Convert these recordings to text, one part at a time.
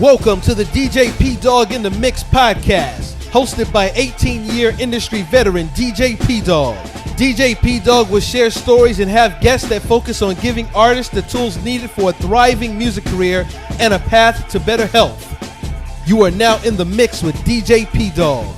Welcome to the DJ Pdogg in the Mix podcast, hosted by 18-year industry veteran DJ Pdogg. DJ Pdogg will share stories and have guests that focus on giving artists the tools needed for a thriving music career and a path to better health. You are now in the mix with DJ Pdogg.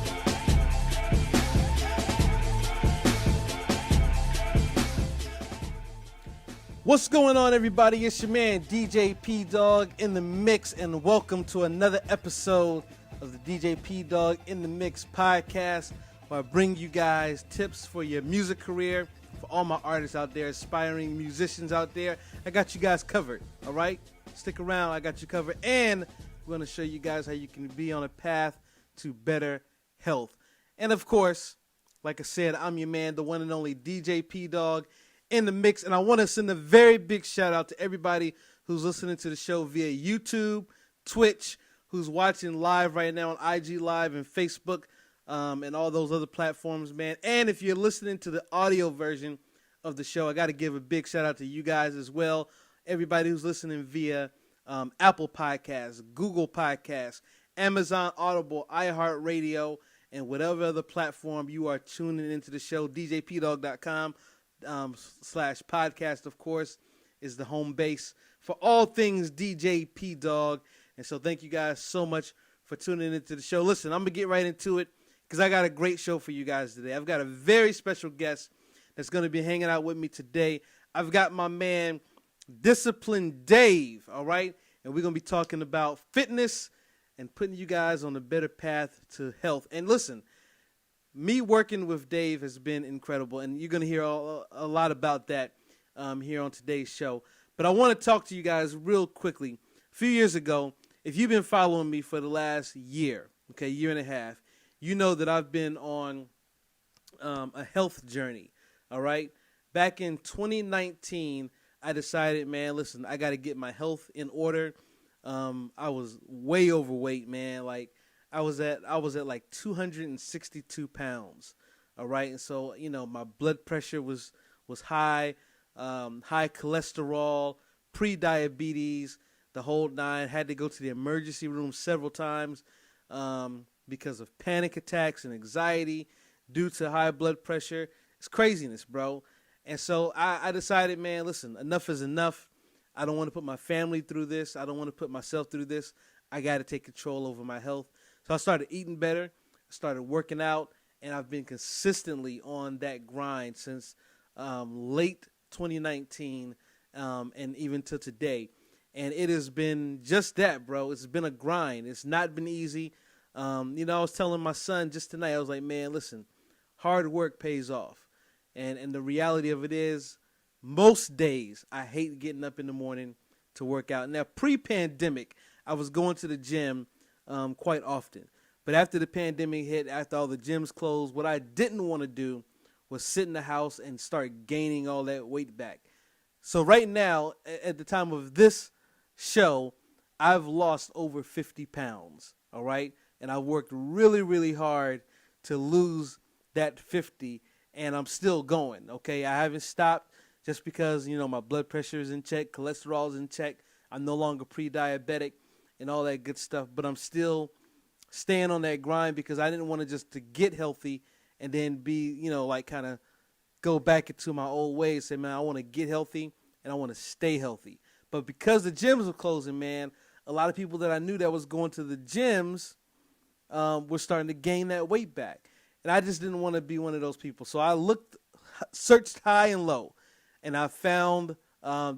What's going on, everybody? It's your man, DJ Pdogg in the mix, and welcome to another episode of the DJ Pdogg in the Mix podcast, where I bring you guys tips for your music career. For all my artists out there, aspiring musicians out there, I got you guys covered, all right? Stick around, I got you covered, and we're going to show you guys how you can be on a path to better health. And of course, like I said, I'm your man, the one and only DJ Pdogg in the mix, and I want to send a very big shout out to everybody who's listening to the show via YouTube, Twitch, who's watching live right now on IG Live and Facebook, and all those other platforms, man. And if you're listening to the audio version of the show, I got to give a big shout out to you guys as well. Everybody who's listening via Apple Podcasts, Google Podcasts, Amazon Audible, iHeartRadio, and whatever other platform you are tuning into the show. DJPdogg.com /podcast, of course, is the home base for all things DJ Pdogg. And so thank you guys so much for tuning into the show. Listen, I'm going to get right into it because I got a great show for you guys today. I've got a very special guest that's going to be hanging out with me today. I've got my man, Disciplined Dave, all right? And we're going to be talking about fitness and putting you guys on a better path to health. And listen, me working with Dave has been incredible, and you're going to hear a lot about that here on today's show. But I want to talk to you guys real quickly. A few years ago, if you've been following me for the last year, year and a half, you know that I've been on a health journey, all right? Back in 2019, I decided, man, listen, I got to get my health in order. I was way overweight, man, I was at like 262 pounds, all right? And so, my blood pressure was high, high cholesterol, pre-diabetes, the whole nine. Had to go to the emergency room several times because of panic attacks and anxiety due to high blood pressure. It's craziness, bro. And so I decided, man, listen, enough is enough. I don't want to put my family through this. I don't want to put myself through this. I got to take control over my health. So I started eating better, I started working out, and I've been consistently on that grind since late 2019 and even to today. And it has been just that, bro. It's been a grind. It's not been easy. I was telling my son just tonight, I was like, man, listen, hard work pays off. And the reality of it is, most days I hate getting up in the morning to work out. Now, pre-pandemic, I was going to the gym quite often. But after the pandemic hit, after all the gyms closed, what I didn't want to do was sit in the house and start gaining all that weight back. So right now, at the time of this show, I've lost over 50 pounds, all right? And I worked really, really hard to lose that 50, and I'm still going, okay? I haven't stopped just because, my blood pressure is in check, cholesterol is in check. I'm no longer pre-diabetic and all that good stuff, but I'm still staying on that grind because I didn't want to just to get healthy and then be, kind of go back into my old ways. Say, man, I want to get healthy and I want to stay healthy. But because the gyms were closing, man, a lot of people that I knew that was going to the gyms were starting to gain that weight back. And I just didn't want to be one of those people. So I searched high and low, and I found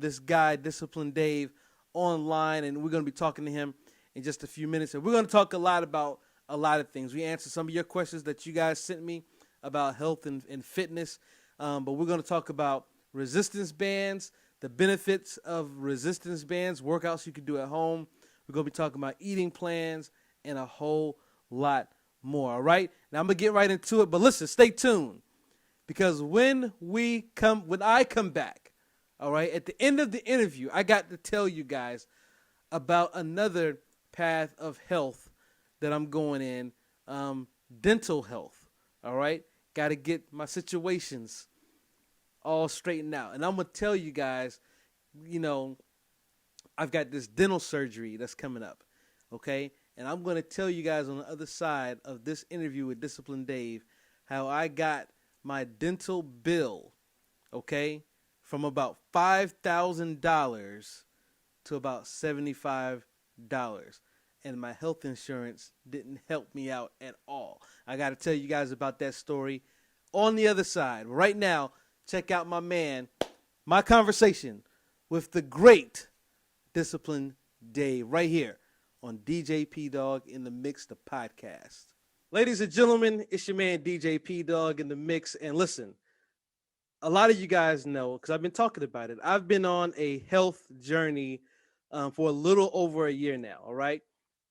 this guy, Disciplined Dave, online, and we're going to be talking to him in just a few minutes. And we're going to talk a lot about a lot of things. We answered some of your questions that you guys sent me about health and fitness, but we're going to talk about resistance bands, the benefits of resistance bands, workouts you can do at home. We're going to be talking about eating plans and a whole lot more, all right? Now, I'm going to get right into it, but listen, stay tuned, because when I come back, all right, at the end of the interview, I got to tell you guys about another path of health that I'm going in, dental health, all right? Got to get my situations all straightened out. And I'm going to tell you guys, I've got this dental surgery that's coming up. okay? And I'm going to tell you guys on the other side of this interview with Discipline Dave how I got my dental bill, okay, from about $5,000 to about $75. And my health insurance didn't help me out at all. I got to tell you guys about that story on the other side. Right now, check out my conversation with the great Discipline Dave right here on DJ Pdogg in the Mix, the podcast. Ladies and gentlemen, it's your man DJ Pdogg in the mix. And listen, a lot of you guys know because I've been talking about it. I've been on a health journey for a little over a year now. All right,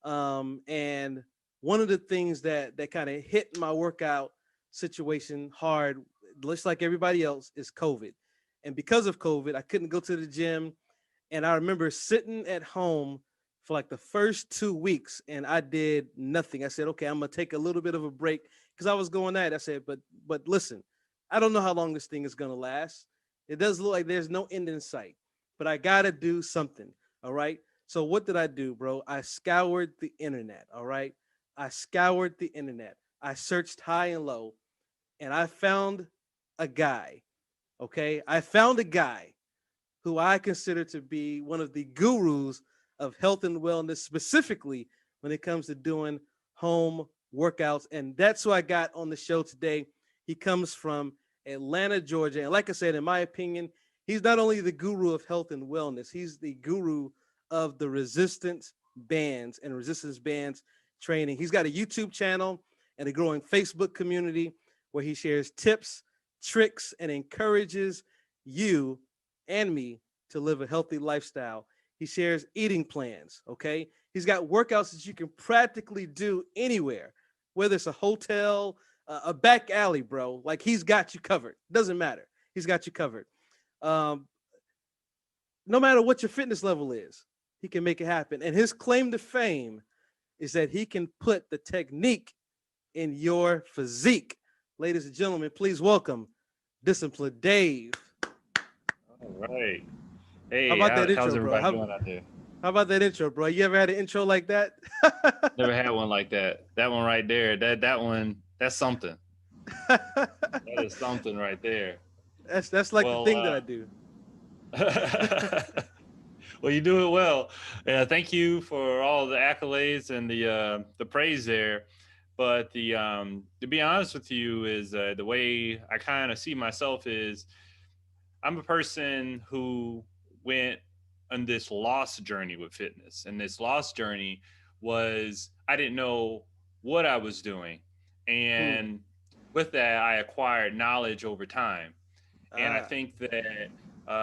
and one of the things that kind of hit my workout situation hard, just like everybody else, is COVID. And because of COVID, I couldn't go to the gym. And I remember sitting at home for like the first 2 weeks and I did nothing. I said, okay, I'm gonna take a little bit of a break because I was going at it. I said, but listen, I don't know how long this thing is gonna last. It does look like there's no end in sight, but I gotta do something. All right. So what did I do, bro? I scoured the internet. All right. I scoured the internet. I searched high and low and I found a guy. Okay. I found a guy who I consider to be one of the gurus of health and wellness, specifically when it comes to doing home workouts. And that's who I got on the show today. He comes from Atlanta, Georgia. And like I said, in my opinion, he's not only the guru of health and wellness, he's the guru of the resistance bands and resistance bands training. He's got a YouTube channel and a growing Facebook community where he shares tips, tricks, and encourages you and me to live a healthy lifestyle. He shares eating plans, okay? He's got workouts that you can practically do anywhere, whether it's a hotel, a back alley, bro. Like he's got you covered. Doesn't matter. He's got you covered. Um, no matter what your fitness level is, he can make it happen. And his claim to fame is that he can put the technique in your physique. Ladies and gentlemen, please welcome Discipline Dave. All right. How Hey, about that how's intro, bro? everybody doing out there? How about that intro, bro? You ever had an intro like that? Never had one like that. That one right there. That one. That's something. That is something right there. That's like the Well, thing that I do. well, you do it well. Thank you for all the accolades and the praise there. But to be honest with you, is the way I kind of see myself is I'm a person who went on this lost journey with fitness. And this lost journey was I didn't know what I was doing. Hmm. And with that, I acquired knowledge over time. And I Ah, think that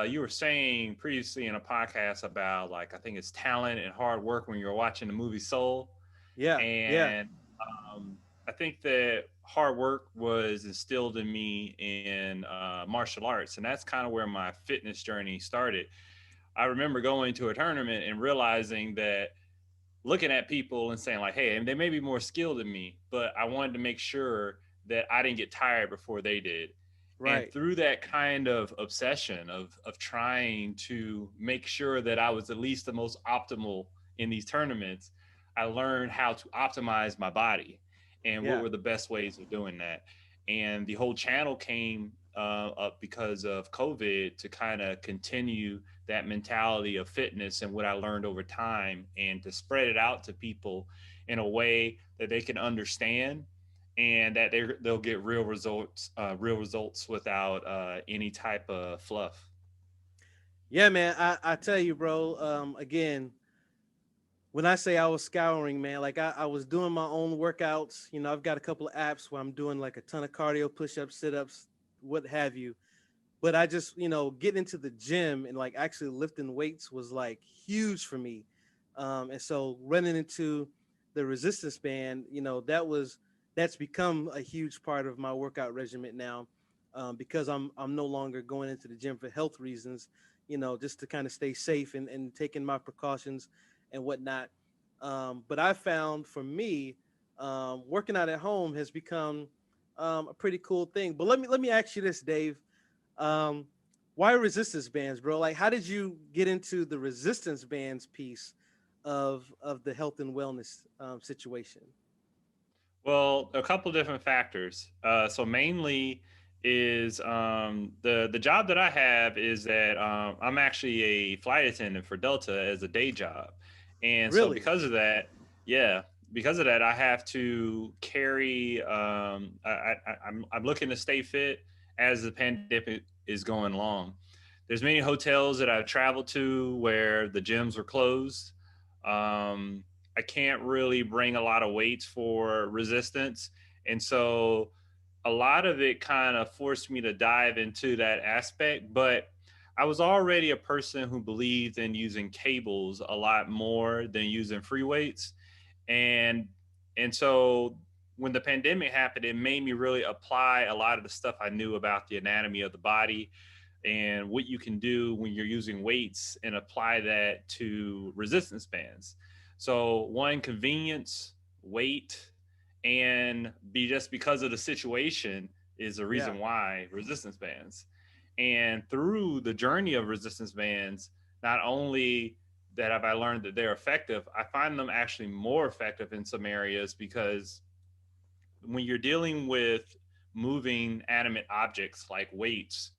you were saying previously in a podcast about, like, I think it's talent and hard work when you're watching the movie Soul. yeah, yeah. And I think that hard work was instilled in me in martial arts, and that's kind of where my fitness journey started. I remember going to a tournament and realizing that, looking at people and saying like, hey, they may be more skilled than me, but I wanted to make sure that I didn't get tired before they did. And Right. through that kind of obsession of trying to make sure that I was at least the most optimal in these tournaments, I learned how to optimize my body and what Yeah. were the best ways of doing that. And the whole channel came up because of COVID to kind of continue that mentality of fitness and what I learned over time, and to spread it out to people in a way that they can understand, and that they'll get real results without any type of fluff. Yeah, man. I tell you, bro. Again, when I say I was scouring, man, like I was doing my own workouts. You know, I've got a couple of apps where I'm doing like a ton of cardio, push-ups, sit-ups, what have you. But I just, getting into the gym and like actually lifting weights was like huge for me. And so running into the resistance band, that's become a huge part of my workout regimen now, because I'm no longer going into the gym for health reasons, just to kind of stay safe and taking my precautions and whatnot. But I found for me, working out at home has become a pretty cool thing. But let me ask you this, Dave. um, why resistance bands, bro? Like, how did you get into the resistance bands piece? of the health and wellness situation? Well, a couple different factors. So mainly is the job that I have is that I'm actually a flight attendant for Delta as a day job, and so Really? because of that, yeah, because of that, I have to carry. I'm looking to stay fit as the pandemic is going along. There's many hotels that I've traveled to where the gyms were closed. Um, I can't really bring a lot of weights for resistance. And so a lot of it kind of forced me to dive into that aspect. But I was already a person who believed in using cables a lot more than using free weights. And so when the pandemic happened, it made me really apply a lot of the stuff I knew about the anatomy of the body and what you can do when you're using weights and apply that to resistance bands. So one, convenience, weight, and be just because of the situation is the Yeah. reason why resistance bands. And through the journey of resistance bands, not only that have I learned that they're effective, I find them actually more effective in some areas because when you're dealing with moving animate objects like weights,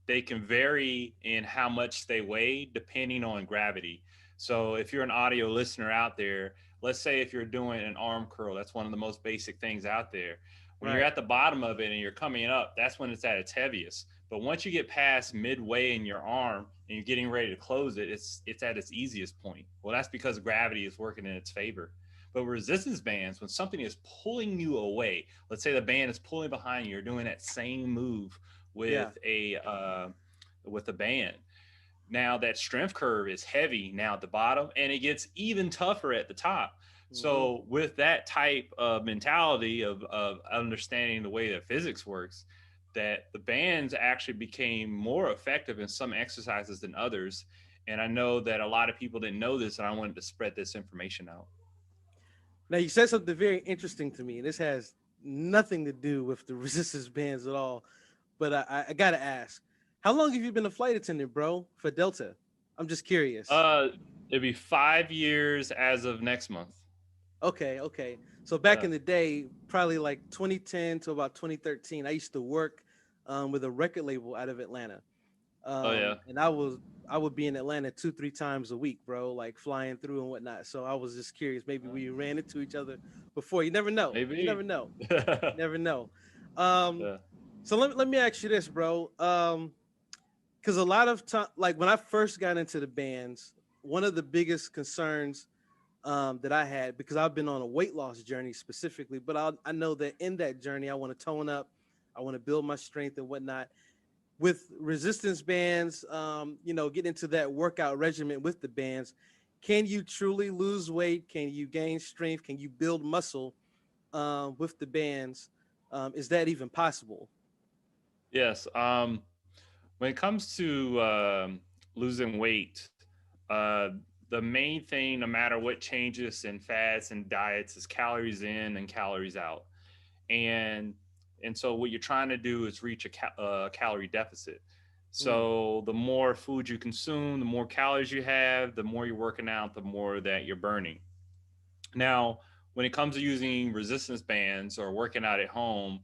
they can vary in how much they weigh depending on gravity. So if you're an audio listener out there, let's say if you're doing an arm curl, that's one of the most basic things out there. When you're Right. at the bottom of it and you're coming up, that's when it's at its heaviest. But once you get past midway in your arm and you're getting ready to close it, it's at its easiest point. Well, that's because gravity is working in its favor. But resistance bands, when something is pulling you away, let's say the band is pulling behind you, you're doing that same move Yeah. with a band. Now that strength curve is heavy now at the bottom, and it gets even tougher at the top. Hmm. So with that type of mentality of understanding the way that physics works, that the bands actually became more effective in some exercises than others. And I know that a lot of people didn't know this, and I wanted to spread this information out. Now you said something very interesting to me, and this has nothing to do with the resistance bands at all. But I gotta ask, how long have you been a flight attendant, bro, for Delta? I'm just curious. Uh, it'd be 5 years as of next month. Okay, okay. So back Yeah. in the day, probably like 2010 to about 2013, I used to work with a record label out of Atlanta, Oh yeah. and I would be in Atlanta 2 3 times a week, bro, like flying through and whatnot. So I was just curious, maybe we ran into each other before. You never know. You Maybe. never know. Yeah. You never know. Um, so let me ask you this, bro. Because a lot of time, like when I first got into the bands, one of the biggest concerns that I had, because I've been on a weight loss journey specifically, but I know that in that journey, I want to tone up, I want to build my strength and whatnot. With resistance bands, get into that workout regimen with the bands. Can you truly lose weight? Can you gain strength? Can you build muscle with the bands? Is that even possible? Yes. When it comes to losing weight, uh, the main thing, no matter what changes in fads and diets, is calories in and calories out. And so what you're trying to do is reach a calorie deficit. Mm, So the more food you consume, the more calories you have, the more you're working out, the more that you're burning. Now, when it comes to using resistance bands or working out at home,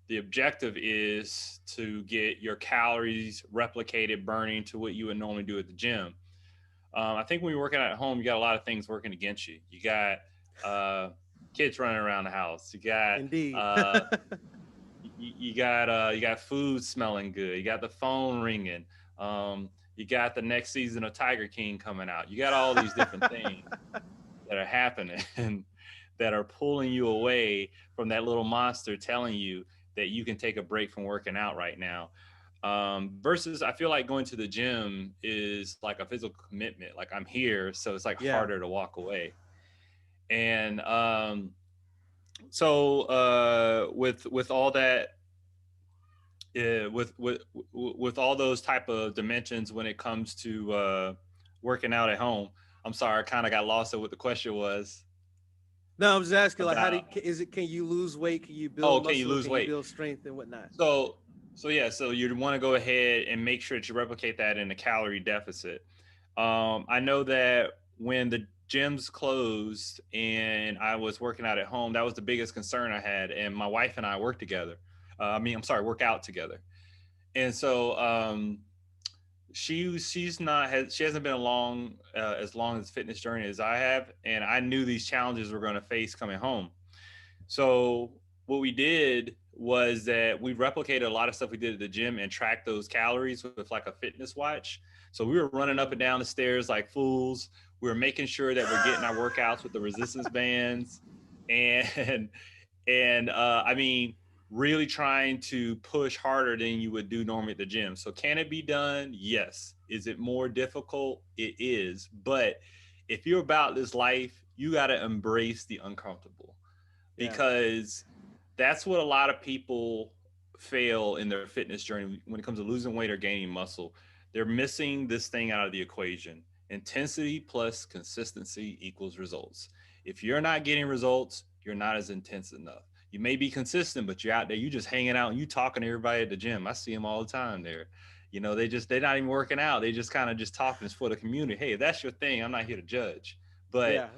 the objective is to get your calories replicated burning to what you would normally do at the gym. I think when you're working out at home, you got a lot of things working against you. You got uh, kids running around the house. indeed. You got food smelling good. You got the phone ringing. You got the next season of Tiger King coming out. You got all these different things that are happening that are pulling you away from that little monster telling you that you can take a break from working out right now. Versus, I feel like going to the gym is like a physical commitment. Like I'm here, so it's like Yeah. harder to walk away. And with all that, with all those type of dimensions when it comes to working out at home. I'm sorry, I kind of got lost at what the question was No, I'm just asking, like, how do about. you, is it? Can you lose weight? Can you build Oh, can you muscle? lose Can you weight? build strength and whatnot? So yeah, so you want to go ahead and make sure that you replicate that in a calorie deficit. I know that when the gyms closed and I was working out at home, that was the biggest concern I had. And my wife and I work together. Work out together. And so she hasn't been along as long as fitness journey as I have, and I knew these challenges we're going to face coming home. So what we did was that we replicated a lot of stuff we did at the gym and tracked those calories with like a fitness watch. So we were running up and down the stairs like fools. We were making sure that we're getting our workouts with the resistance bands, and really trying to push harder than you would do normally at the gym. So can it be done? Yes. Is it more difficult? It is. But if you're about this life, you got to embrace the uncomfortable, Yeah. because that's what a lot of people fail in their fitness journey when it comes to losing weight or gaining muscle. They're missing this thing out of the equation. Intensity plus consistency equals results. If you're not getting results, you're not as intense enough. You may be consistent, but you're out there, you just hanging out and you talking to everybody at the gym. I see them all the time there. You know, they're not even working out. They just kind of just talking. It's for the community. Hey, if that's your thing, I'm not here to judge. But Yeah.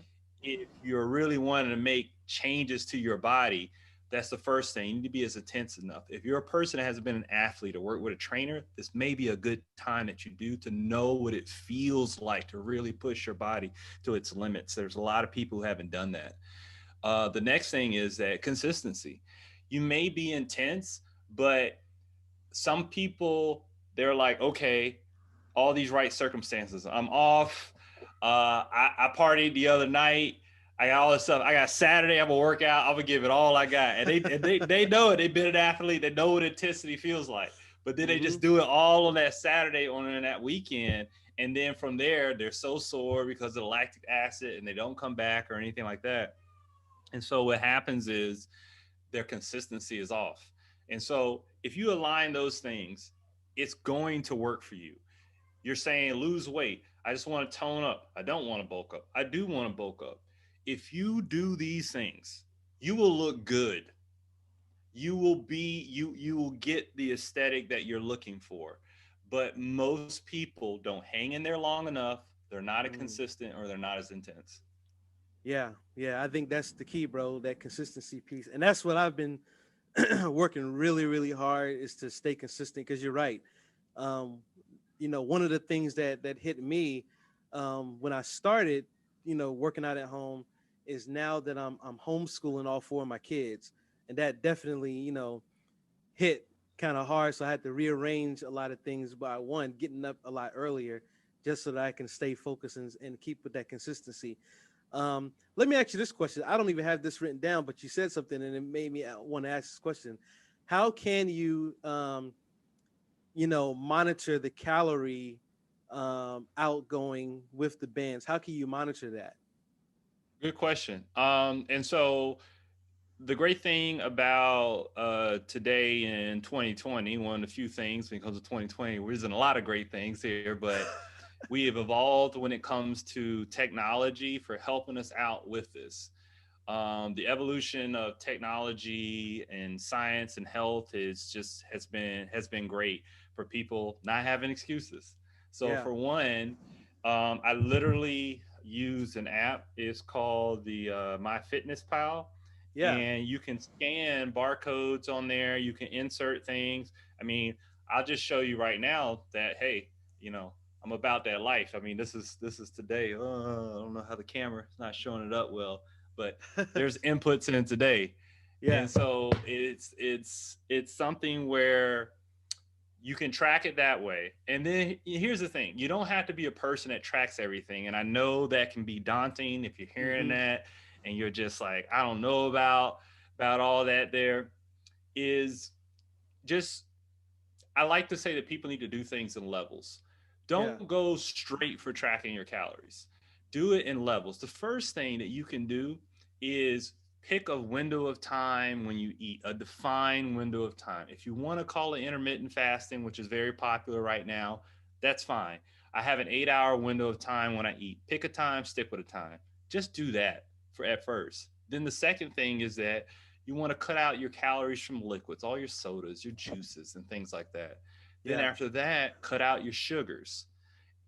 if you're really wanting to make changes to your body, that's the first thing. You need to be as intense enough. If you're a person that hasn't been an athlete or worked with a trainer, this may be a good time that you do to know what it feels like to really push your body to its limits. There's a lot of people who haven't done that. The next thing is that consistency. You may be intense, but some people, they're like, okay, all these right circumstances. I'm off. I partied the other night. I got all this stuff. I got Saturday. I'm gonna work out. I'm gonna give it all I got. And they know it. They've been an athlete. They know what intensity feels like. But then they Mm-hmm. just do it all on that Saturday on that weekend. And then from there, they're so sore because of the lactic acid, and they don't come back or anything like that. And so what happens is their consistency is off. And so if you align those things, it's going to work for you. You're saying lose weight. I just want to tone up. I don't want to bulk up. I do want to bulk up. If you do these things, you will look good. You will get the aesthetic that you're looking for. But most people don't hang in there long enough. They're not as Mm. consistent or they're not as intense. Yeah. Yeah. I think that's the key, bro. That consistency piece, and that's what I've been working really, really hard is to stay consistent. Because you're right. Um, one of the things that hit me when I started, working out at home, is now that I'm homeschooling all four of my kids, and that definitely, hit kind of hard. So I had to rearrange a lot of things by one, getting up a lot earlier, just so that I can stay focused and keep with that consistency. Let me ask you this question. I don't even have this written down, but you said something and it made me want to ask this question. How can you, monitor the calorie outgoing with the bands? How can you monitor that? Good question. And so the great thing about today in 2020, one of the few things when it comes to 2020, there isn't a lot of great things here, but we have evolved when it comes to technology for helping us out with this. The evolution of technology and science and health has been great for people not having excuses. So Yeah, for one, I literally use an app. It's called the MyFitnessPal, yeah, and you can scan barcodes on there. You can insert things. I mean, I'll just show you right now that hey, you know, I'm about that life. I mean, this is today. I don't know how the camera is not showing it up well, but there's inputs in today, yeah, and so it's something where you can track it that way. And then here's the thing: you don't have to be a person that tracks everything. And I know that can be daunting if you're hearing hmm, that and you're just like, I don't know about all that. There is just I like to say that people need to do things in levels. yeah, Don't go straight for tracking your calories. Do it in levels. The first thing that you can do is pick a window of time when you eat, a defined window of time. If you want to call it intermittent fasting, which is very popular right now, that's fine. I have an 8 hour window of time when I eat. Pick a time, stick with a time. Just do that for at first. Then the second thing is that you want to cut out your calories from liquids, all your sodas, your juices, and things like that. Then yeah, after that, cut out your sugars.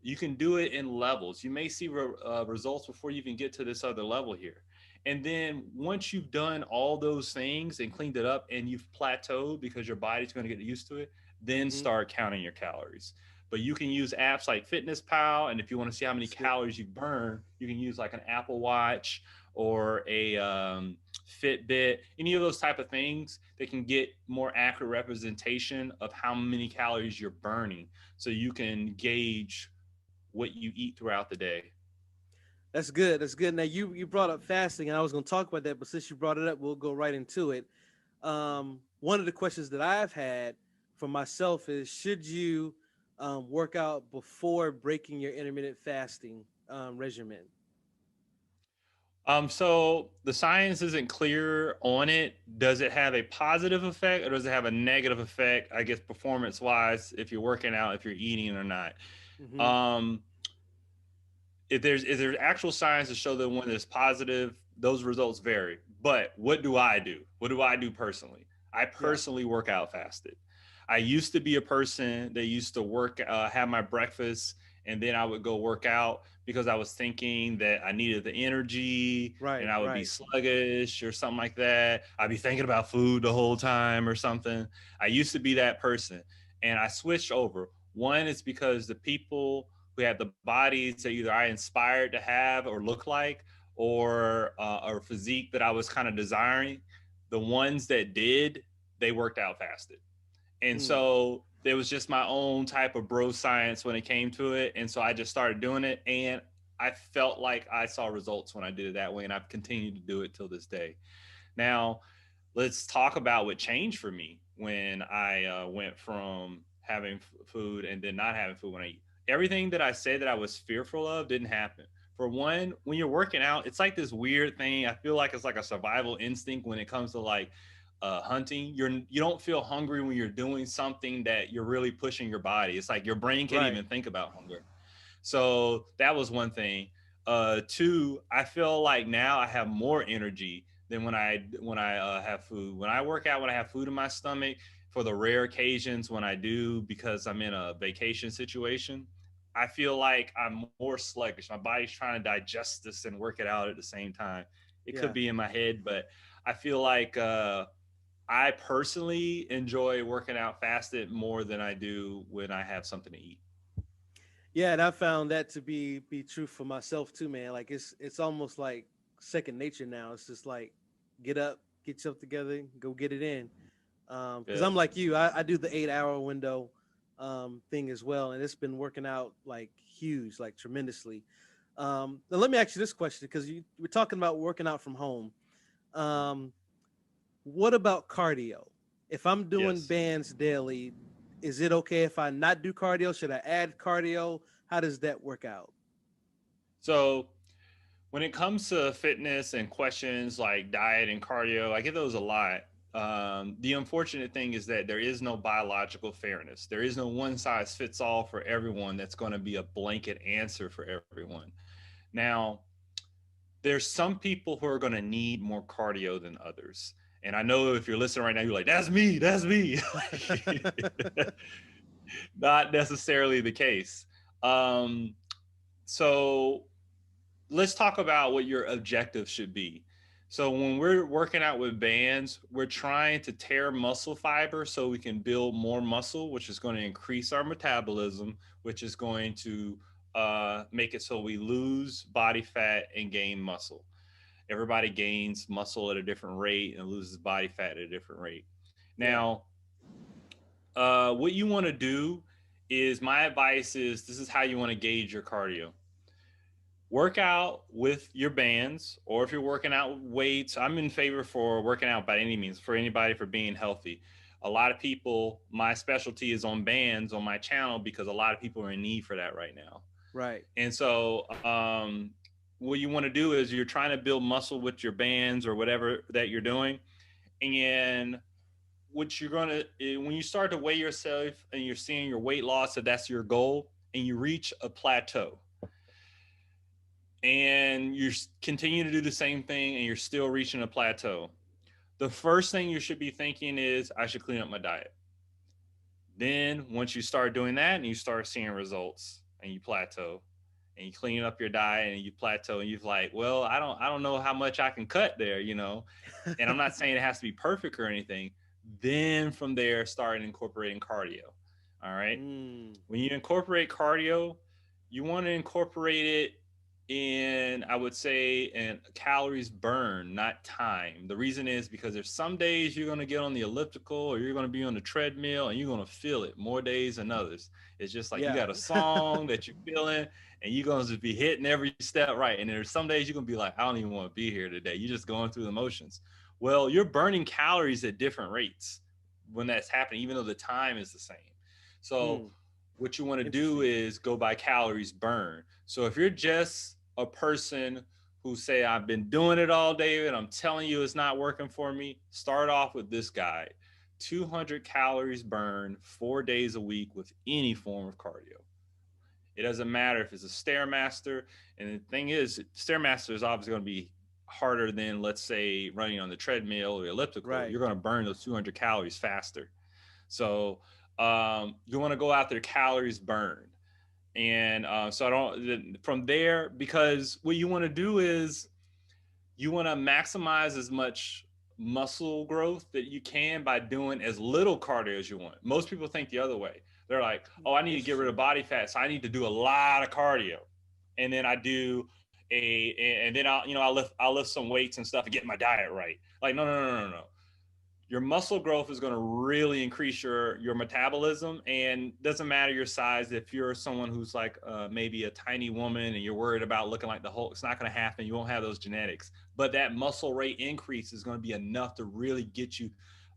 You can do it in levels. You may see results before you even get to this other level here. And then once you've done all those things and cleaned it up and you've plateaued because your body's going to get used to it, then Hmm. start counting your calories. But you can use apps like Fitness Pal, and if you want to see how many That's good. calories you burn, you can use like an Apple Watch or a Fitbit, any of those type of things that can get more accurate representation of how many calories you're burning, so you can gauge what you eat throughout the day. That's good. That's good. Now you brought up fasting, and I was going to talk about that, but since you brought it up, we'll go right into it. One of the questions that I've had for myself is: should you work out before breaking your intermittent fasting regimen? So the science isn't clear on it. Does it have a positive effect or does it have a negative effect? I guess performance wise, if you're working out, if you're eating or not. Hmm. Um, if there's actual science to show that when it's positive, those results vary. But what do I do? What do I do personally? I Yeah. personally work out fasted. I used to be a person that used to work, have my breakfast, and then I would go work out because I was thinking that I needed the energy and Right. I would be Right. sluggish or something like that. I'd be thinking about food the whole time or something. I used to be that person, and I switched over. One is because the people who had the bodies that either I inspired to have or look like, or physique that I was kind of desiring, the ones that did, they worked out fasted. And Mm. so there was just my own type of bro science when it came to it. And so I just started doing it. And I felt like I saw results when I did it that way. And I've continued to do it till this day. Now, let's talk about what changed for me when I went from having food and then not having food when I eat. Everything that I said that I was fearful of didn't happen. For one, when you're working out, it's like this weird thing. I feel like it's like a survival instinct when it comes to like hunting. You don't feel hungry when you're doing something that you're really pushing your body. It's like your brain can't Right. even think about hunger. So that was one thing. Two, I feel like now I have more energy than when I have food. When I work out, when I have food in my stomach, for the rare occasions when I do because I'm in a vacation situation, I feel like I'm more sluggish. My body's trying to digest this and work it out at the same time. It could Yeah. be in my head, but I feel like I personally enjoy working out fasted more than I do when I have something to eat. Yeah, and I found that to be true for myself too, man. Like it's almost like second nature now. It's just like get up, get yourself together, go get it in. Because Yeah. I'm like you, I do the 8 hour window thing as well, and it's been working out like huge, like tremendously. Now let me ask you this question because we're talking about working out from home. Um, what about cardio? If I'm doing Yes. bands daily, is it okay if I not do cardio? Should I add cardio? How does that work out? So when it comes to fitness and questions like diet and cardio, I get those a lot. The unfortunate thing is that there is no biological fairness. There is no one size fits all for everyone that's going to be a blanket answer for everyone. Now, there's some people who are going to need more cardio than others. And I know if you're listening right now, you're like, that's me, that's me. Not necessarily the case. Um, so let's talk about what your objective should be. So when we're working out with bands, we're trying to tear muscle fiber so we can build more muscle, which is going to increase our metabolism, which is going to make it so we lose body fat and gain muscle. Everybody gains muscle at a different rate and loses body fat at a different rate. Yeah. Now, what you want to do is my advice is this is how you want to gauge your cardio. Work out with your bands, or if you're working out with weights, I'm in favor for working out by any means for anybody for being healthy. A lot of people, my specialty is on bands on my channel because a lot of people are in need for that right now. Right. And so what you want to do is you're trying to build muscle with your bands or whatever that you're doing. And what you're going to, when you start to weigh yourself and you're seeing your weight loss, if that's your goal, and you reach a plateau, and you continue to do the same thing and you're still reaching a plateau, the first thing you should be thinking is, I should clean up my diet. Then once you start doing that and you start seeing results, and you plateau, and you clean up your diet and you plateau, and you're like, well, I don't know how much I can cut there, And I'm not saying it has to be perfect or anything. Then from there, start incorporating cardio. All right. Mm, When you incorporate cardio, you want to incorporate it in, I would say, in calories burned, not time. The reason is because there's some days you're going to get on the elliptical or you're going to be on the treadmill and you're going to feel it more days than others. It's just like you yeah. got a song that you're feeling and you're going to just be hitting every step right. And there's some days you're going to be like, I don't even want to be here today. You're just going through the motions. Well, you're burning calories at different rates when that's happening, even though the time is the same. So, Mm, what you want to do interesting. is go by calories burned. So if you're just a person who say, I've been doing it all day and I'm telling you it's not working for me, start off with this guide: 200 calories burned 4 days a week with any form of cardio. It doesn't matter if it's a Stairmaster. And the thing is, Stairmaster is obviously going to be harder than, let's say, running on the treadmill or elliptical. Right. You're going to burn those 200 calories faster. So you want to go out there calories burned. And so I don't, from there, because what you want to do is you want to maximize as much muscle growth that you can by doing as little cardio as you want. Most people think the other way. They're like, oh, I need to get rid Interesting. of body fat, so I need to do a lot of cardio. And then I do and then I'll lift some weights and stuff and get my diet right. Like, no, no, no, no, no. Your muscle growth is going to really increase your metabolism, and doesn't matter your size. If you're someone who's like maybe a tiny woman and you're worried about looking like the Hulk, it's not going to happen. You won't have those genetics, but that muscle rate increase is going to be enough to really get you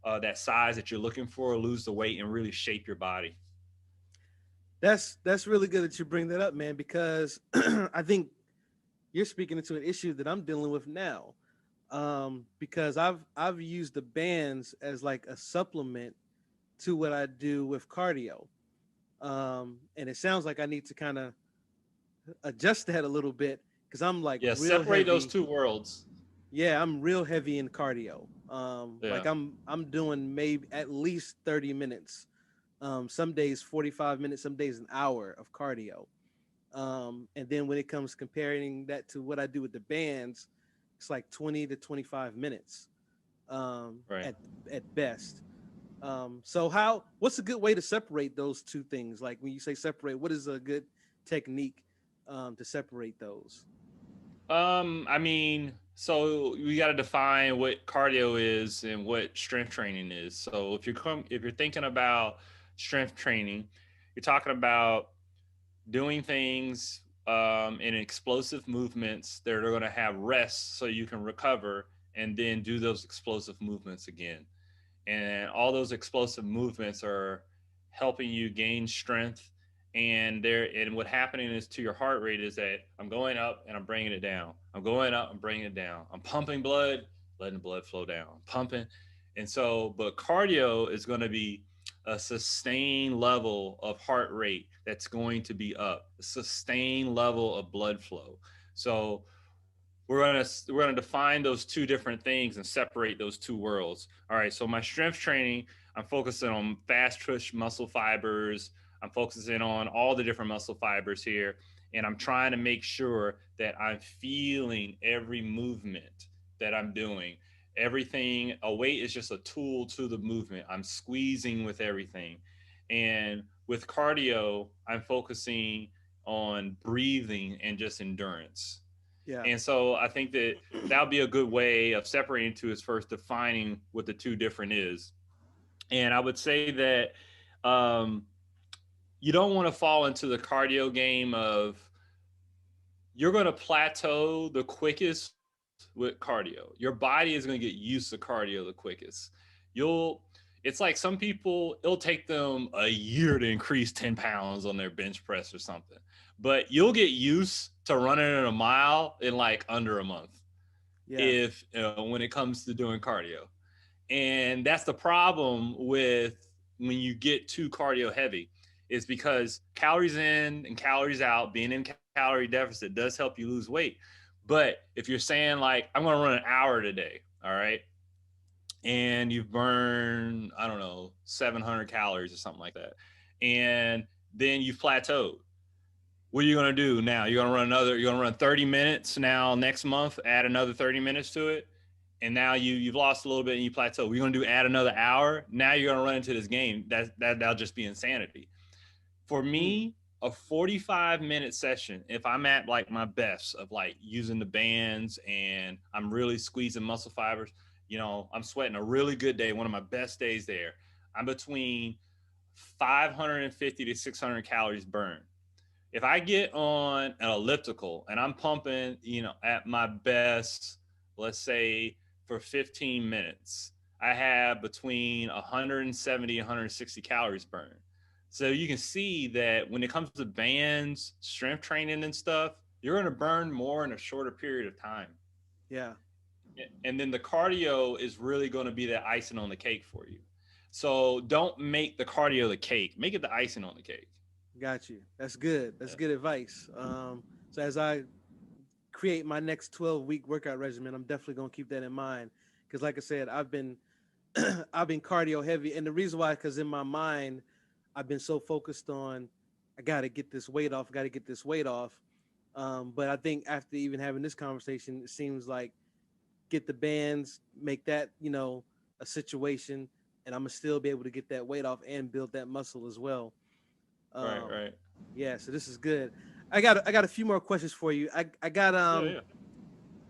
that size that you're looking for, lose the weight, and really shape your body. That's really good that you bring that up, man, because I think you're speaking into an issue that I'm dealing with now. Because I've used the bands as like a supplement to what I do with cardio. And it sounds like I need to kind of adjust that a little bit because I'm like Yeah, real separate those heavy. two worlds. Yeah, I'm real heavy in cardio. Like Yeah, I'm doing maybe at least 30 minutes. Some days 45 minutes, some days an hour of cardio. And then when it comes comparing that to what I do with the bands, it's like 20 to 25 minutes right. at best. So what's a good way to separate those two things? Like when you say separate, what is a good technique to separate those? I mean, so we got to define what cardio is and what strength training is. So if you're thinking about strength training, you're talking about doing things in explosive movements that are going to have rest so you can recover and then do those explosive movements again. And all those explosive movements are helping you gain strength. And what happening is to your heart rate is that I'm going up and I'm bringing it down. I'm going up, I'm bringing it down. I'm pumping blood, letting the blood flow down, pumping. And so, but cardio is going to be a sustained level of heart rate that's going to be up, a sustained level of blood flow. So we're gonna define those two different things and separate those two worlds. All right. So my strength training, I'm focusing on fast twitch muscle fibers. I'm focusing on all the different muscle fibers here, and I'm trying to make sure that I'm feeling every movement that I'm doing. Everything, a weight is just a tool to the movement. I'm squeezing with everything. And with cardio, I'm focusing on breathing and just endurance. Yeah. And so I think that that would be a good way of separating two is first defining what the two different is. And I would say that um, you don't want to fall into the cardio game of you're going to plateau the quickest with cardio. Your body is going to get used to cardio the quickest. You'll, it's like some people, it'll take them a year to increase 10 pounds on their bench press or something. But you'll get used to running in a mile in like under a month Yeah. if when it comes to doing cardio. And that's the problem with when you get too cardio heavy, is because calories in and calories out, being in calorie deficit does help you lose weight. But if you're saying like, I'm going to run an hour today, all right, and you've burned, I don't know, 700 calories or something like that, and then you've plateaued, what are you going to do now? You're going to run 30 minutes now next month, add another 30 minutes to it. And now you've lost a little bit and you plateau. We're going to do add another hour. Now you're going to run into this game. That'll just be insanity. For Mm. me, a 45-minute session, if I'm at like my best of like using the bands and I'm really squeezing muscle fibers, I'm sweating a really good day, one of my best days there. I'm between 550 to 600 calories burned. If I get on an elliptical and I'm pumping, at my best, let's say for 15 minutes, I have between 170 and 160 calories burned. So you can see that when it comes to bands, strength training and stuff, you're going to burn more in a shorter period of time. Yeah. And then the cardio is really going to be the icing on the cake for you. So don't make the cardio the cake, make it the icing on the cake. Got you. That's good. That's good advice. So as I create my next 12-week workout regimen, I'm definitely gonna keep that in mind. Because like I said, I've been I've been cardio heavy, and the reason why, because in my mind, I've been so focused on I got to get this weight off, got to get this weight off. But I think after even having this conversation, it seems like get the bands, make that a situation, and I'm gonna still be able to get that weight off and build that muscle as well. Right, Um, right. yeah, so this is good. I got a few more questions for you. I got Yeah, yeah.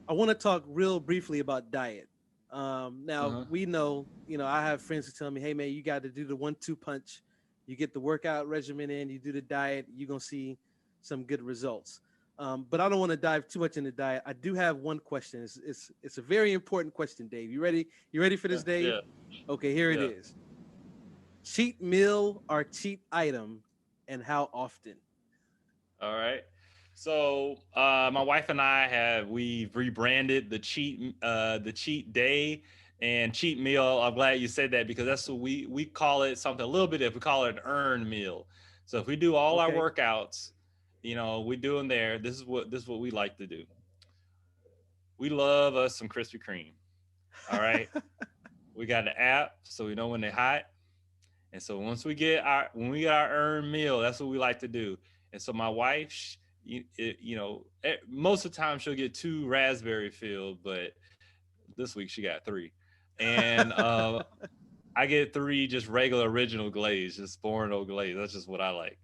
I want to talk real briefly about diet. Now Uh-huh. we know, I have friends who tell me, "Hey man, you got to do the 1-2 punch. You get the workout regimen in, you do the diet, you're gonna see some good results." But I don't want to dive too much into diet. I do have one question. It's a very important question, Dave. You ready? You ready for Yeah, this, Dave? yeah, Okay, here it yeah. is. Cheat meal or cheat item, and how often? All right. So my wife and we've rebranded the cheat day and cheat meal. I'm glad you said that because that's what we call it something a little bit. If we call it an earned meal. So if we do all our Okay. workouts, we do them there. This is what we like to do. We love us some Krispy Kreme. All right. We got an app so we know when they're hot. And so when we get our earned meal, that's what we like to do. And so my wife, most of the time she'll get two raspberry filled, but this week she got three. And I get three just regular original glaze, just boring old glaze. That's just what I like.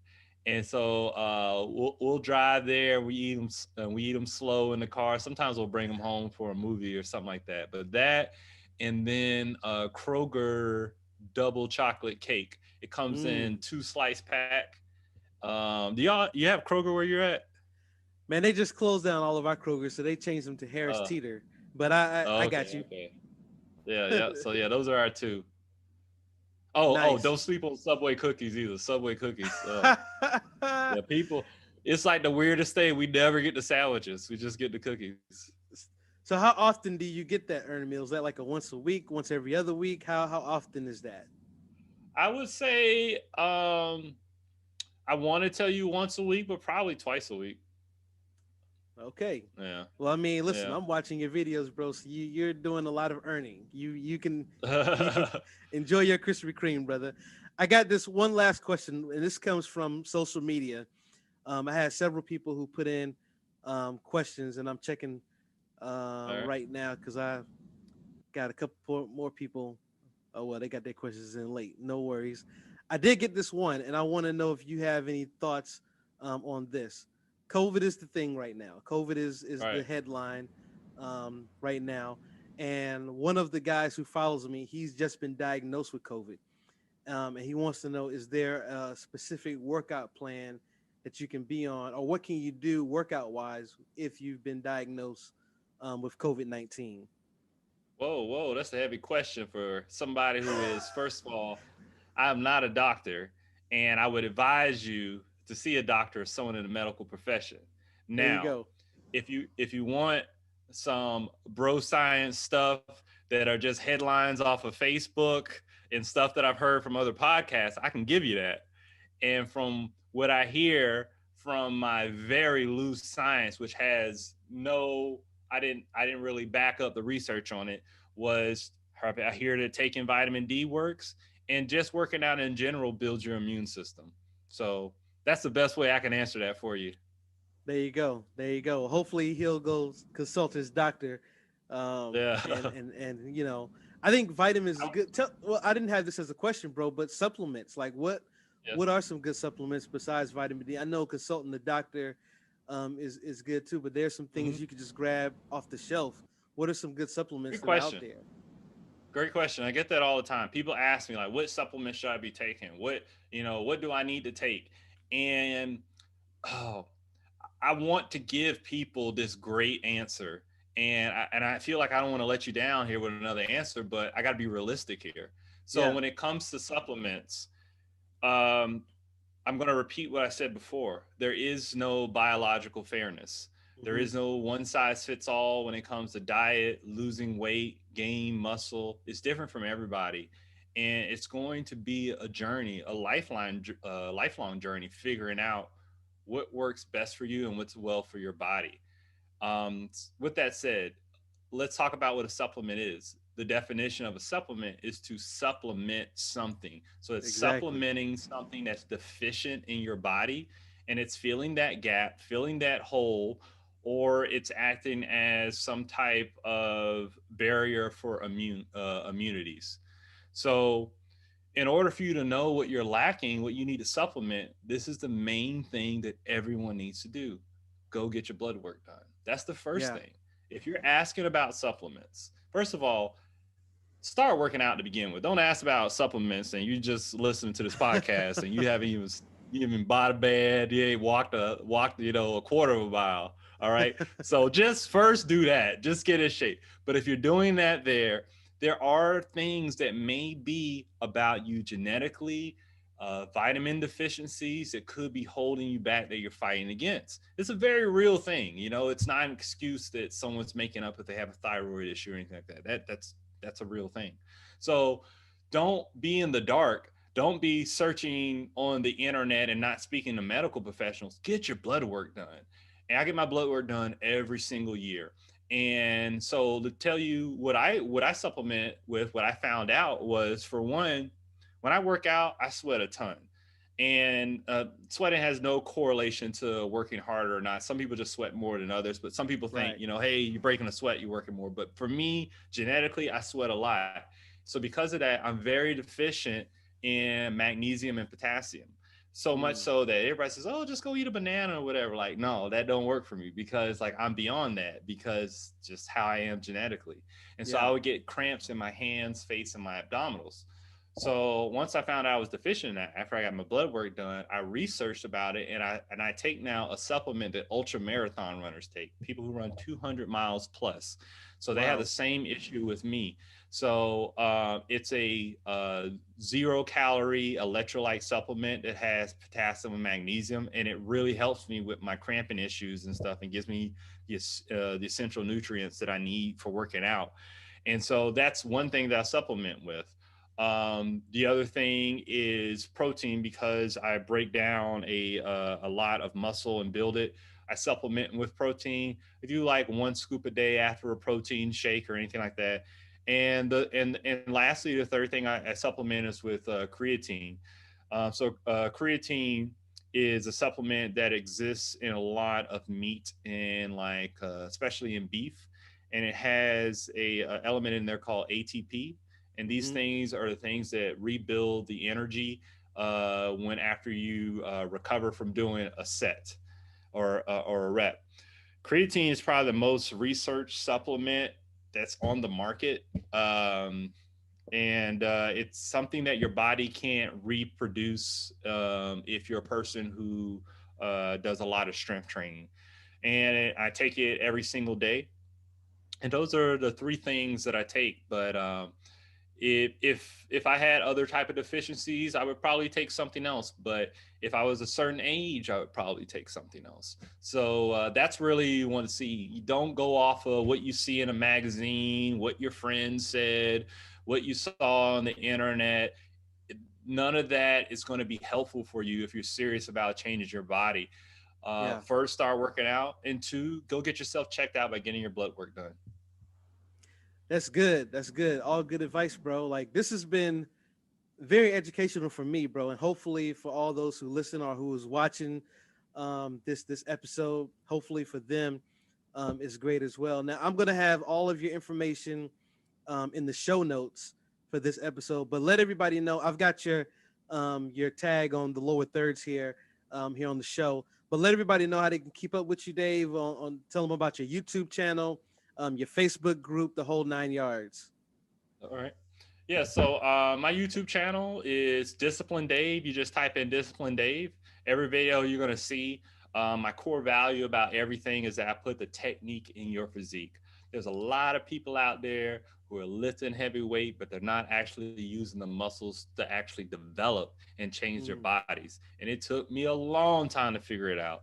And so we'll drive there. We eat them slow in the car. Sometimes we'll bring them home for a movie or something like that. But that, and then Kroger double chocolate cake. It comes in Mm. 2 slice pack. You have Kroger where you're at? Man, they just closed down all of our Kroger, so they changed them to Harris Uh, Teeter. But I got okay, you. okay. Yeah, yeah. So yeah, those are our two. Oh, Nice. don't sleep on Subway cookies either. Subway cookies. Yeah, people. It's like the weirdest thing. We never get the sandwiches. We just get the cookies. So how often do you get that earned meal? Is that like a once a week, once every other week? How often is that? I would say I want to tell you once a week, but probably twice a week. Okay. Yeah, Well, I mean, listen, yeah. I'm watching your videos, bro. So you're doing a lot of earning. You can enjoy your Krispy Kreme, brother. I got this one last question, and this comes from social media. I had several people who put in questions, and I'm checking All right. right now because I got a couple more people. Oh well, they got their questions in late. No worries. I did get this one, and I want to know if you have any thoughts on this. COVID is the thing right now. COVID is All the right. headline right now, and one of the guys who follows me, he's just been diagnosed with COVID, and he wants to know: is there a specific workout plan that you can be on, or what can you do workout wise if you've been diagnosed with COVID-19? Whoa, whoa. That's a heavy question for somebody who is, first of all, I'm not a doctor, and I would advise you to see a doctor or someone in the medical profession. There you Now, go. if you want some bro science stuff that are just headlines off of Facebook and stuff that I've heard from other podcasts, I can give you that. And from what I hear from my very loose science, which has no, I didn't really back up the research on it, was I hear that taking vitamin D works and just working out in general builds your immune system. So that's the best way I can answer that for you. There you go. There you go. Hopefully he'll go consult his doctor. Yeah. And I think vitamins is good. Well, I didn't have this as a question, bro, but supplements, like what Yes. are some good supplements besides vitamin D? I know consulting the doctor is good too, but there's some things Hmm. you could just grab off the shelf. What are some good supplements Good that are out question. there? Great question. I get that all the time. People ask me like, what supplements should I be taking? What do I need to take? And oh, I want to give people this great answer. And I feel like I don't want to let you down here with another answer, but I got to be realistic here. So Yeah. when it comes to supplements, um, I'm going to repeat what I said before. There is no biological fairness. There Hmm. is no one size fits all when it comes to diet, losing weight, gain muscle. It's different from everybody. And it's going to be a journey, a lifelong journey, figuring out what works best for you and what's well for your body. With that said, let's talk about what a supplement is. The definition of a supplement is to supplement something. So it's Exactly. supplementing something that's deficient in your body, and it's filling that gap, filling that hole, or it's acting as some type of barrier for immunities. So in order for you to know what you're lacking, what you need to supplement, this is the main thing that everyone needs to do. Go get your blood work done. That's the first Yeah. thing. If you're asking about supplements, first of all, start working out to begin with. Don't ask about supplements and you just listen to this podcast and you haven't bought a bed, you ain't walked a quarter of a mile. All right. So just first do that. Just get in shape. But if you're doing that there are things that may be about you genetically, vitamin deficiencies that could be holding you back that you're fighting against. It's a very real thing. It's not an excuse that someone's making up if they have a thyroid issue or anything like that. That's a real thing. So don't be in the dark. Don't be searching on the internet and not speaking to medical professionals. Get your blood work done. And I get my blood work done every single year. And so to tell you what I supplement with, what I found out was, for one, when I work out, I sweat a ton. And sweating has no correlation to working harder or not. Some people just sweat more than others, but some people think, Right. hey, you're breaking a sweat, you're working more. But for me, genetically, I sweat a lot. So because of that, I'm very deficient in magnesium and potassium. So much Mm. so that everybody says, oh, just go eat a banana or whatever. Like, no, that don't work for me, because like I'm beyond that, because just how I am genetically. And so I Yeah. would get cramps in my hands, face, and my abdominals. So once I found out I was deficient in that, after I got my blood work done, I researched about it, and I take now a supplement that ultra marathon runners take, people who run 200 miles plus. So they have the Wow. same issue with me. So it's a 0 calorie electrolyte supplement that has potassium and magnesium, and it really helps me with my cramping issues and stuff, and gives me the essential nutrients that I need for working out. And so that's one thing that I supplement with. The other thing is protein, because I break down a lot of muscle and build it. I supplement with protein. I do like one scoop a day after a protein shake or anything like that. And lastly, the third thing I supplement is with creatine. Creatine is a supplement that exists in a lot of meat, and like especially in beef, and it has a element in there called ATP, and these Hmm. things are the things that rebuild the energy when after you recover from doing a set or a rep. Creatine is probably the most researched supplement that's on the market. And it's something that your body can't reproduce if you're a person who does a lot of strength training. And I take it every single day. And those are the three things that I take. But if I had other type of deficiencies, I would probably take something else. But if I was a certain age, I would probably take something else. So that's really you want to see. You don't go off of what you see in a magazine, what your friends said, what you saw on the internet. None of that is going to be helpful for you if you're serious about changing your body. Yeah. First, start working out, and two, go get yourself checked out by getting your blood work done. That's good. That's good. All good advice, bro. Like this has been very educational for me, bro, and hopefully for all those who listen or who is watching. this episode. Hopefully for them, is great as well. Now I'm gonna have all of your information in the show notes for this episode. But let everybody know I've got your tag on the lower thirds here here on the show. But let everybody know how they can keep up with you, Dave. Tell them about your YouTube channel, your Facebook group, the whole 9 yards. All right. Yeah, so my YouTube channel is Discipline Dave. You just type in Discipline Dave. Every video you're going to see, my core value about everything is that I put the technique in your physique. There's a lot of people out there who are lifting heavy weight, but they're not actually using the muscles to actually develop and change their bodies. And it took me a long time to figure it out.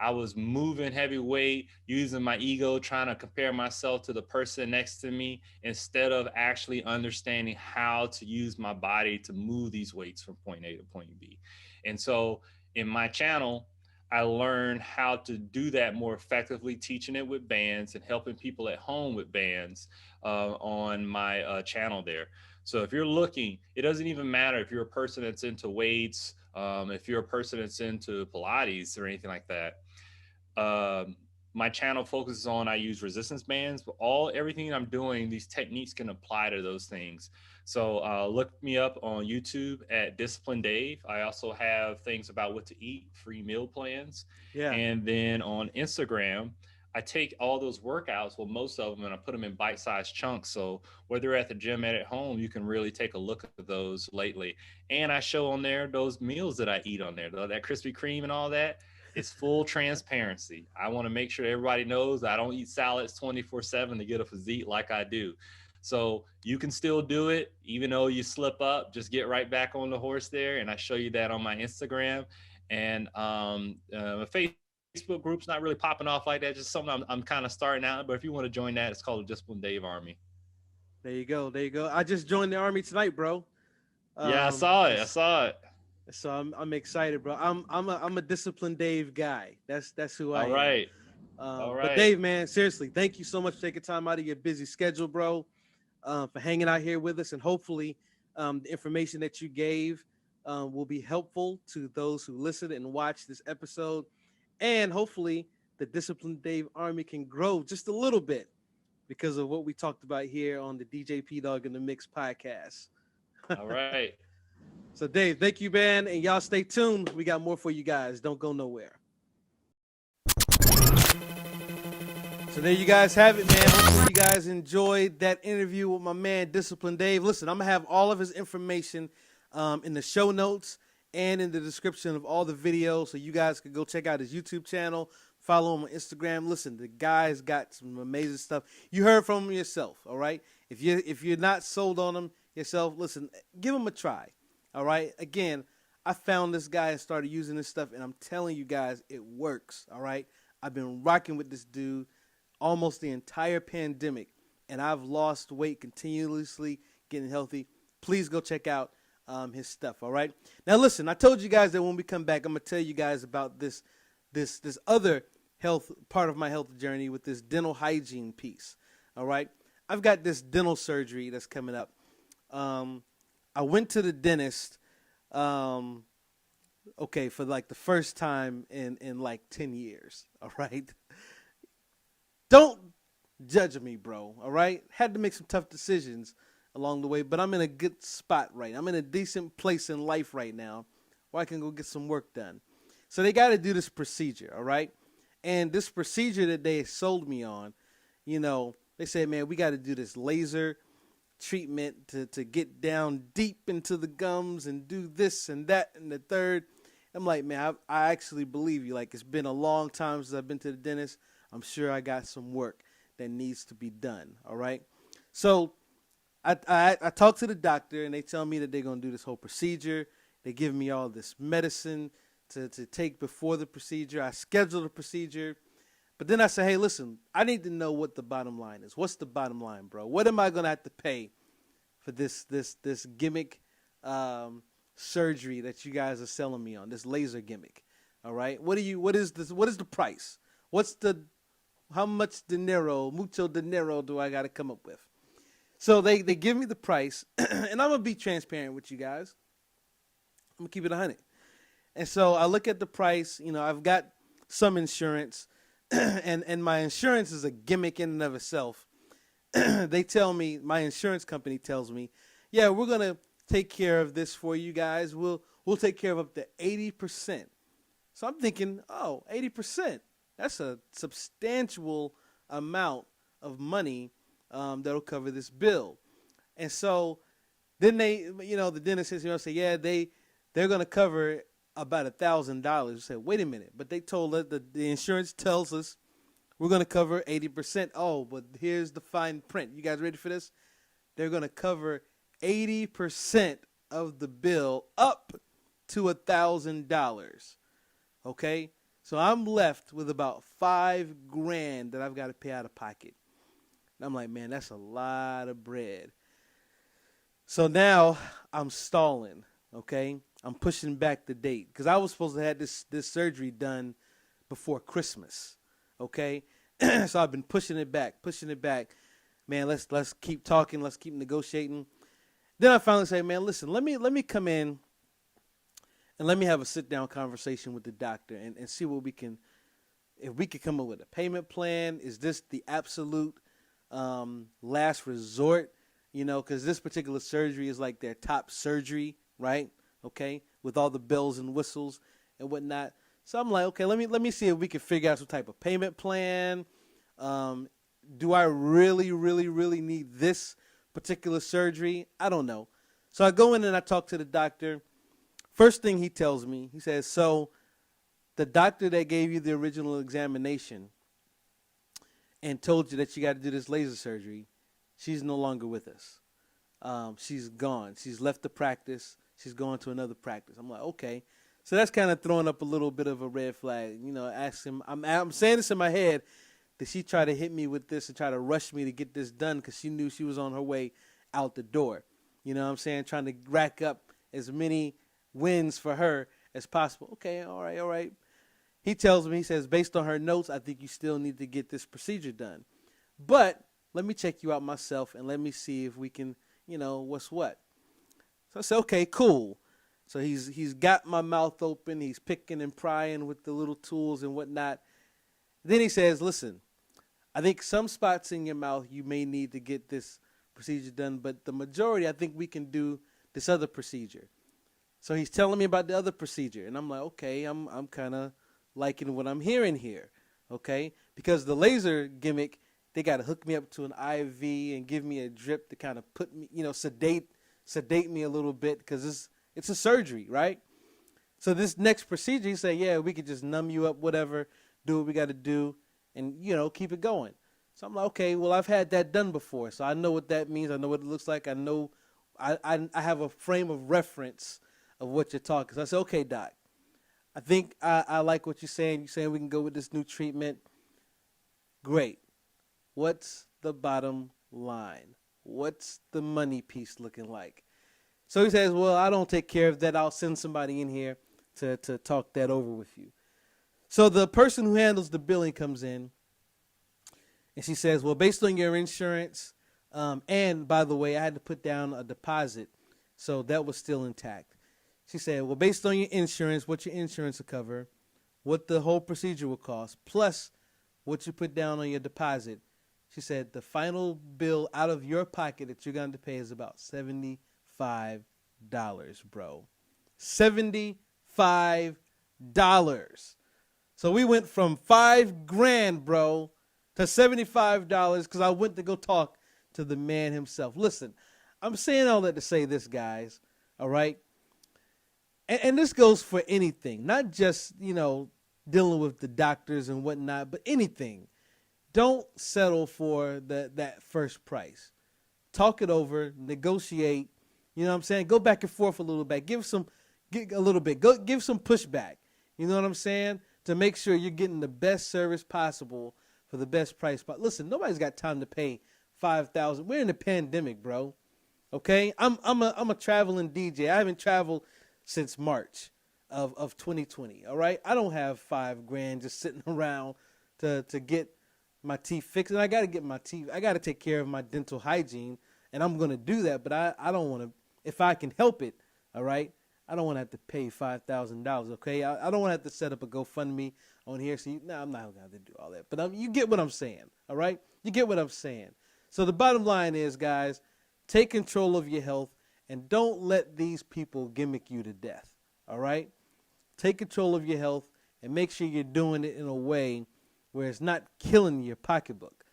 I was moving heavy weight, using my ego, trying to compare myself to the person next to me instead of actually understanding how to use my body to move these weights from point A to point B. And so in my channel, I learned how to do that more effectively, teaching it with bands and helping people at home with bands on my channel there. So if you're looking, it doesn't even matter if you're a person that's into weights, if you're a person that's into Pilates or anything like that. My channel focuses on, I use resistance bands, but everything I'm doing, these techniques can apply to those things. So look me up on YouTube at Discipline Dave. I also have things about what to eat, free meal plans. Yeah. And then on Instagram, I take all those workouts, well, most of them, and I put them in bite-sized chunks. So whether you're at the gym and at home, you can really take a look at those lately. And I show on there those meals that I eat on there, that Krispy Kreme and all that. It's full transparency. I want to make sure everybody knows I don't eat salads 24/7 to get a physique like I do. So you can still do it, even though you slip up, just get right back on the horse there. And I show you that on my Instagram. And my Facebook group's not really popping off like that. Just something I'm kind of starting out. But if you want to join that, it's called the Discipline Dave Army. There you go. There you go. I just joined the army tonight, bro. Yeah, I saw it. I saw it. So I'm excited, bro. I'm a disciplined Dave guy. That's who I All am. right. All right. But Dave, man, seriously, thank you so much for taking time out of your busy schedule, bro, for hanging out here with us, and hopefully, the information that you gave will be helpful to those who listen and watch this episode, and hopefully, the Disciplined Dave Army can grow just a little bit because of what we talked about here on the DJ Pdogg in the Mix podcast. All right. So, Dave, thank you, man. And y'all stay tuned. We got more for you guys. Don't go nowhere. So there you guys have it, man. Hopefully you guys enjoyed that interview with my man, Disciplined Dave. Listen, I'm going to have all of his information in the show notes and in the description of all the videos, so you guys can go check out his YouTube channel, follow him on Instagram. Listen, the guy's got some amazing stuff. You heard from him yourself, all right? If you're not sold on him yourself, listen, give him a try. All right. Again, I found this guy and started using this stuff, and I'm telling you guys, it works. All right. I've been rocking with this dude almost the entire pandemic, and I've lost weight continuously, getting healthy. Please go check out his stuff. All right. Now, listen, I told you guys that when we come back, I'm going to tell you guys about this other health part of my health journey with this dental hygiene piece. All right. I've got this dental surgery that's coming up. I went to the dentist, for like the first time in like 10 years, all right? Don't judge me, bro, all right? Had to make some tough decisions along the way, but I'm in a good spot right now. I'm in a decent place in life right now where I can go get some work done. So they got to do this procedure, all right? And this procedure that they sold me on, they said, man, we got to do this laser treatment to get down deep into the gums and do this and that and the third. I'm like, man, I actually believe you. Like, it's been a long time since I've been to the dentist. I'm sure I got some work that needs to be done. All right. So I talked to the doctor, and they tell me that they're going to do this whole procedure. They give me all this medicine to take before the procedure. I schedule the procedure. But then I say, hey, listen, I need to know what the bottom line is. What's the bottom line, bro? What am I going to have to pay for this gimmick surgery that you guys are selling me on, this laser gimmick? All right. What is the price? How much mucho dinero do I got to come up with? So they give me the price, and I'm going to be transparent with you guys. I'm going to keep it 100. And so I look at the price. I've got some insurance, and my insurance is a gimmick in and of itself. They tell me, my insurance company tells me, yeah, we're gonna take care of this for you guys. We'll take care of up to 80%. So I'm thinking, 80%. That's a substantial amount of money that'll cover this bill. And so then the dentist says, yeah, they're gonna cover about $1,000. I said, wait a minute, but they told us that the insurance tells us we're gonna cover 80%. Oh, but here's the fine print. You guys ready for this? They're gonna cover 80% of the bill up to $1,000. Okay, so I'm left with about $5,000 that I've got to pay out of pocket. And I'm like, man, that's a lot of bread. So now I'm stalling. Okay, I'm pushing back the date because I was supposed to have this surgery done before Christmas. Okay, so I've been pushing it back. Man, let's keep talking. Let's keep negotiating. Then I finally say, man, listen, let me come in and let me have a sit-down conversation with the doctor and see what if we can come up with a payment plan. Is this the absolute last resort? Because this particular surgery is like their top surgery, right? Okay, with all the bells and whistles and whatnot. So I'm like, okay, let me see if we can figure out some type of payment plan. Do I really, really, really need this particular surgery? I don't know. So I go in and I talk to the doctor. First thing he tells me, he says, so the doctor that gave you the original examination and told you that you got to do this laser surgery, she's no longer with us. She's gone. She's left the practice. She's going to another practice. I'm like, okay. So that's kind of throwing up a little bit of a red flag. Ask him. I'm saying this in my head. Did she try to hit me with this and try to rush me to get this done because she knew she was on her way out the door? You know what I'm saying? Trying to rack up as many wins for her as possible. Okay, all right. He tells me, he says, based on her notes, I think you still need to get this procedure done. But let me check you out myself and let me see if we can, what's what. So I said, okay, cool. So he's got my mouth open. He's picking and prying with the little tools and whatnot. Then he says, listen, I think some spots in your mouth you may need to get this procedure done, but the majority, I think we can do this other procedure. So he's telling me about the other procedure, and I'm like, okay, I'm kind of liking what I'm hearing here, okay? Because the laser gimmick, they got to hook me up to an IV and give me a drip to kind of put me, sedate me a little bit because it's a surgery, right? So this next procedure, he said, yeah, we could just numb you up, whatever, do what we got to do, and, keep it going. So I'm like, okay, well, I've had that done before, so I know what that means. I know what it looks like. I know I have a frame of reference of what you're talking. So I said, okay, doc, I think I like what you're saying. You're saying we can go with this new treatment. Great. What's the bottom line? What's the money piece looking like? So he says, well, I don't take care of that. I'll send somebody in here to talk that over with you. So the person who handles the billing comes in, and she says, well, based on your insurance, and by the way, I had to put down a deposit, so that was still intact. She said, well, based on your insurance, what your insurance will cover, what the whole procedure will cost, plus what you put down on your deposit. She said, the final bill out of your pocket that you're going to pay is about $75, bro. $75. So we went from $5,000, bro, to $75 because I went to go talk to the man himself. Listen, I'm saying all that to say this, guys, all right? And this goes for anything, not just, dealing with the doctors and whatnot, but anything. Don't settle for that first price. Talk it over, negotiate, you know what I'm saying? Go back and forth a little bit. Give some pushback, you know what I'm saying? To make sure you're getting the best service possible for the best price. But listen, nobody's got time to pay $5,000. We're in a pandemic, bro. Okay? I'm a traveling DJ. I haven't traveled since March of 2020. All right? I don't have $5,000 just sitting around to get my teeth fixed. And I got to get my teeth. I got to take care of my dental hygiene, and I'm going to do that. But I don't want to. If I can help it, all right, I don't want to have to pay $5,000, okay? I don't want to have to set up a GoFundMe on here. So, I'm not going to have to do all that. But you get what I'm saying, all right? You get what I'm saying. So the bottom line is, guys, take control of your health and don't let these people gimmick you to death, all right? Take control of your health and make sure you're doing it in a way where it's not killing your pocketbook,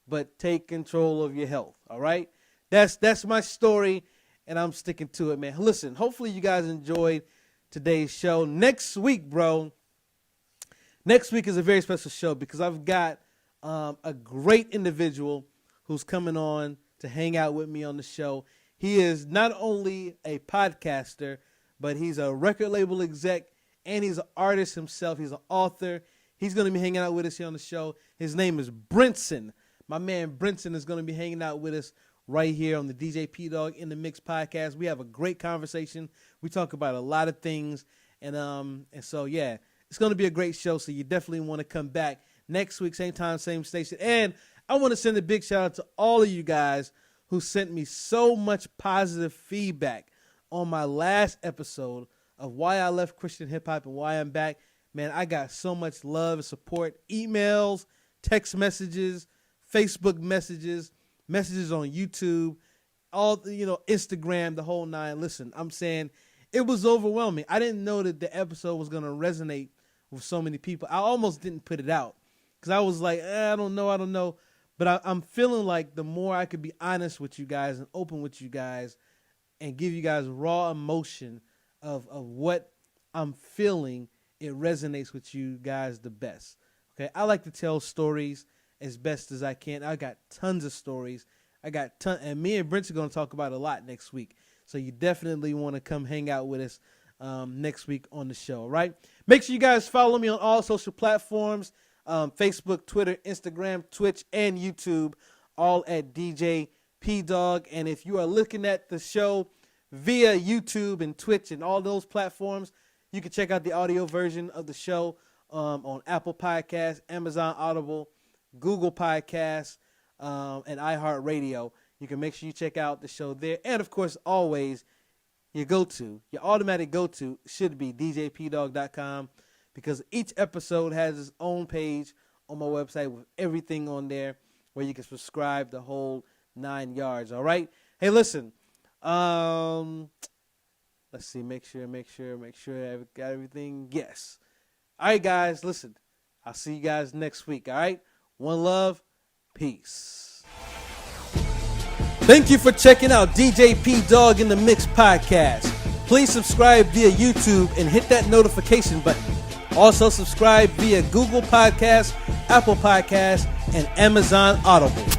but take control of your health, all right? That's my story, and I'm sticking to it, man. Listen, hopefully you guys enjoyed today's show. Next week, bro, next week is a very special show because I've got a great individual who's coming on to hang out with me on the show. He is not only a podcaster, but he's a record label exec, and he's an artist himself. He's an author. He's going to be hanging out with us here on the show. His name is Brinson. My man Brinson is going to be hanging out with us right here on the DJ Pdogg in the Mix podcast. We have a great conversation. We talk about a lot of things. And so, yeah, it's going to be a great show. So you definitely want to come back next week, same time, same station. And I want to send a big shout out to all of you guys who sent me so much positive feedback on my last episode of why I left Christian hip hop and why I'm back. Man, I got so much love and support, emails, text messages, Facebook messages, messages on YouTube, all Instagram, the whole nine. Listen, I'm saying it was overwhelming. I didn't know that the episode was going to resonate with so many people. I almost didn't put it out because I was like, I don't know. But I'm feeling like the more I could be honest with you guys and open with you guys and give you guys raw emotion of what I'm feeling, it resonates with you guys the best. Okay, I like to tell stories as best as I can. I got tons of stories. And me and Brent are going to talk about a lot next week. So you definitely want to come hang out with us next week on the show, all right? Make sure you guys follow me on all social platforms, Facebook, Twitter, Instagram, Twitch, and YouTube, all at DJ Pdogg. And if you are looking at the show via YouTube and Twitch and all those platforms, you can check out the audio version of the show on Apple Podcasts, Amazon Audible, Google Podcasts, and iHeartRadio. You can make sure you check out the show there. And, of course, always your automatic go-to should be djpdogg.com because each episode has its own page on my website with everything on there where you can subscribe the whole 9 yards, all right? Hey, listen. Let's see. Make sure I've got everything. Yes. All right, guys. Listen. I'll see you guys next week. All right. One love. Peace. Thank you for checking out DJ Pdogg in the Mix podcast. Please subscribe via YouTube and hit that notification button. Also subscribe via Google Podcasts, Apple Podcasts, and Amazon Audible.